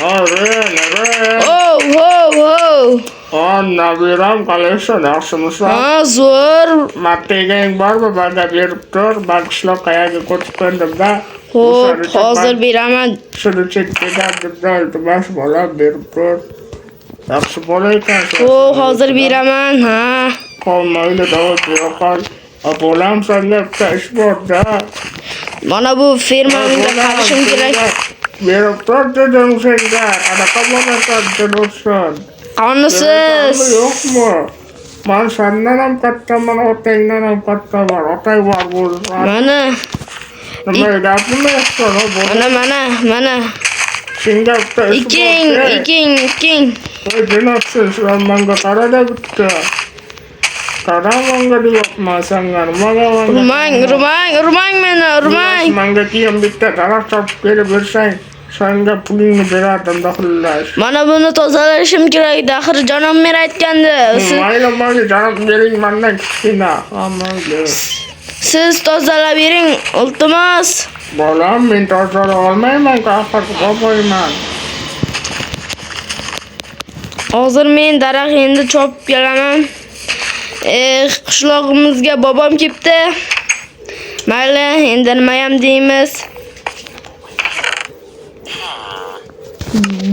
Nabiram. Nabiram kalesha yaxshimisan? Zo'r. Mattegang bormi? Banda berib tur. Ben qishloq qayaga ko'chib keldim-da. Xo'p, hozir beraman. Shuni chekkadan deb iltimos bolam berib tur. Yaxshi bola ekansan. Xo'p, hozir beraman. Ha. Qolmaydi davat yo'qol. Bolam senga bitta ish bor-da. Mana bu firmamizga qarashim kerak. Berib tur dedim senga. Qanaqa bo'lasan dedim. Qonisiz. Yo'qmi? Men sendan ham kattaman, otangdan ham kattaman. Otang bor bo'lsa. Mana. Nima gapmi? Mana. Senga bitta ish bor. Iking. Jinotsiz, menga qarada bitta. Qaramanga yo'qman senga. Urmang meni, urmang. Menga keyin bitta daraxt topib kelib bersang, senga pulingni berardim xullas. Mana buni tozalashim kerak, axir jonim men aytgandi. Mayli, jonim bering mendan kichkina. Mayli. Siz tozalab bering, iltimos. Bolam, men tozalab olmayman, axir qo'yman. Hozir men daraxt endi chopib kelaman. Qishlog'imizga bobom kelibdi. Mayli, endi nima ham deymiz?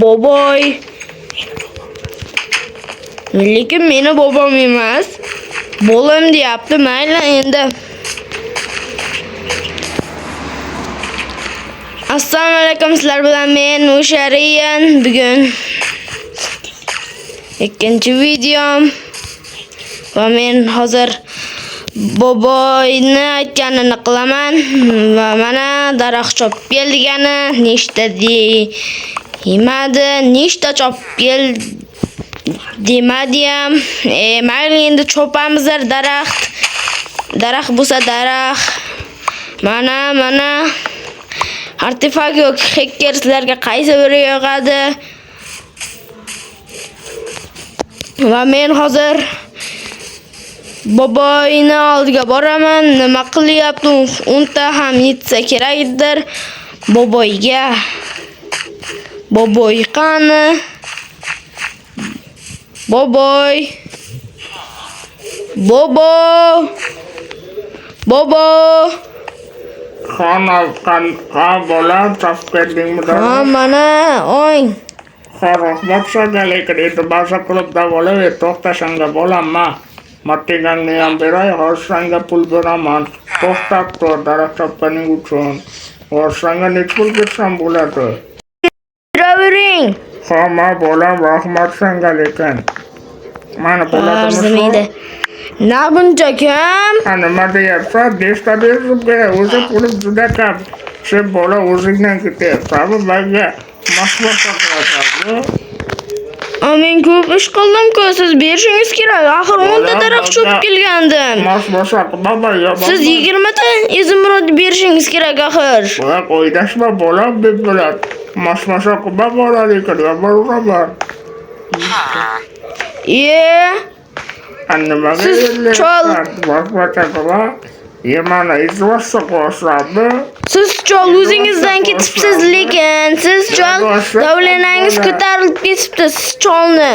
Boboy. Lekin meni bobom emas. Bolam deyapti. Mayli endi. Assalomu alaykum, sizlar bilan men O'shariyan. Bugun ikkinchi videom. Va men hozir boboyni aytganini qilaman va mana daraxt chopib keldigani nechta demadi, nechta chopib kel demadi ham. Mayli endi chopamiz daraxt. Daraxt bo'lsa daraxt. Mana artefakt yo'q, hacker sizlarga qaysi biri yoqadi? Va men hozir boboyni oldiga boraman. Nima qilyapti? 10 ta ham yetsa kerakdir boboyga. Boboy qani? Boboy. Bolam topib keldingmi? Ha, mana, o'ng. Rahmat senga, lekin iltimos qilib davolaver. To'xta senga bolamma. Mattegangni ham beray, hozir senga pul beraman. To'xtab tur, daraxt topganing uchun. Hozir senga nech pul bersam bo'ladi? Beravering. Ha, bolam, rahmat senga lekin. Mana bo'ladimi? Na buncha kam? Nima deyapsan? Desta beribga, o'zi pulim juda kam. Sen bola o'zingdan ketyapsanmi? Menga masmaqa qilasan. Men ko'p ish qildim-ku, siz berishingiz kerak. Axir 10 ta daraxt chopib kelgandim. Masmaqa qilma. Siz 20 ta izimrod berishingiz kerak axir. Qo'ydashma bolam deb bo'ladi. Masmaqa qilma bolalik qilma. Siz chol. Mana izvassa qo'shabdi. Siz chol o'zingizdan ketibsiz, lekin siz chol davlenangiz ko'tarilib ketibdi, siz cholni.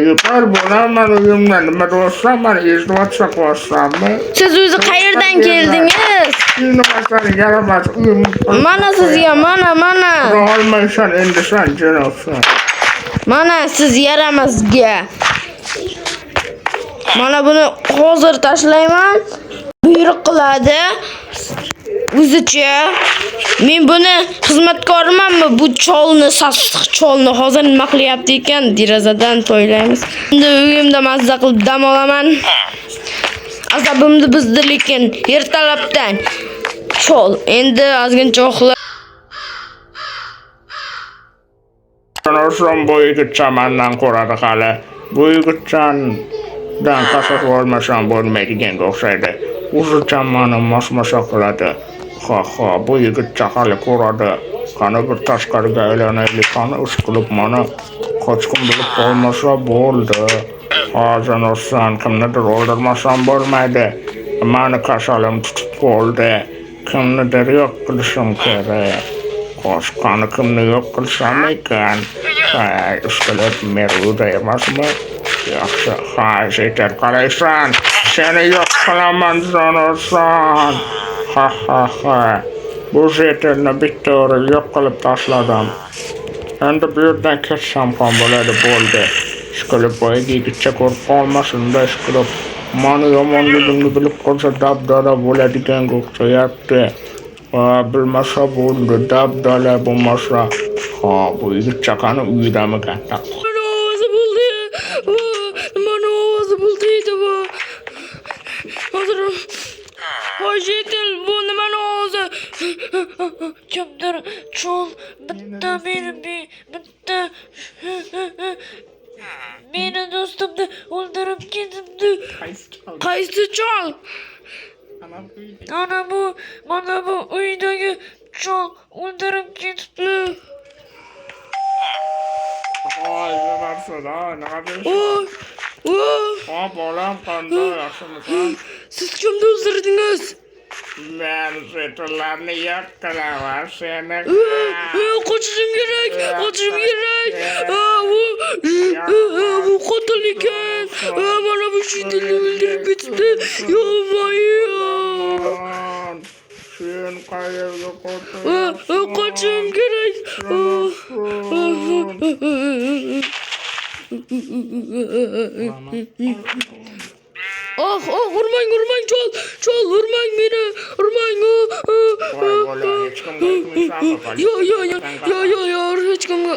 Yuqor bo'laman uyimdan, nima bo'lsa men izvassa qo'shabdi. Siz o'zi qayerdan keldingiz? Mana sizga, mana. Olmaysan endi sen jinobsan. Mana siz yaramazga. Mana buni hozir tashlayman. Buyruq qiladi. O'zicha. Men buni xizmatkormanmi? Bu cholni, sassiq cholni hozir nima qilyapti ekan? Derazadan to'ylaymiz. Endi uyimda mazza qilib dam olaman. Azabimni bizdi lekin ertalabdan. Chol, endi ozgincha uxla. Sano'sam bu yigitcha mendan ko'radi hali. Bu yigitchadan qasab olmasam bo'lmaydiganga o'xshaydi. O'zicha meni masmaqa qiladi. Ha, bu yigitcha hali ko'radi. Qani bir tashqariga aylanaylik, qani ish qilib mana qochqin bo'lib qolmasa bo'ldi. Sano'san kimnidir o'ldirmasam bo'lmaydi. Meni kasalim tutib qoldi. Kimnidir yo'q qilishim kerak. Koşkanı kimni yok kılsam ekan. Üstelik meruda emasmı? Yaxşı, şeytan qaraysan. Seni yok kılaman sanırsan. Ha. Bu şeytanı bitti oraya yok kılıp taşladım. Endi bu yerden ketsem ham bo'ladi bo'ldi. Ishqilib boyagi yigitcha ko'rib qolmasin-da ishqilib. Mani yomonligimni bilib qolsa dabdala bo'ladigan o'xshayapti. Bilmasa bo'ldi, dabdala bo'lmasa. Bu yigitcha qani uyidami katta? Ovozi bo'ldi. Mana ovozi bo'ldiydi bu. Hozir hojitel bu nimani ovozi? Kimdir chol bitta bitta meni do'stimni o'ldirib ketibdi. Qaysi chol? Mana bu uydagi chol o'ldirib ketibdi. Voy, nima deysan? Bolam qanday, yaxshimisan? Siz kimni o'ldirdingiz? Men setrlarni yo'q qilaman seni. Qochishim kerak. Bu qotil ekan. Mana bu shunday o'ldirib ketibdi. Yo'q. Sen qayerga qochayapsan? Qochishim kerak. Urmang chol urmang meni. Voy bola, hech kimga aytmaysanmi? Yo, hech kimga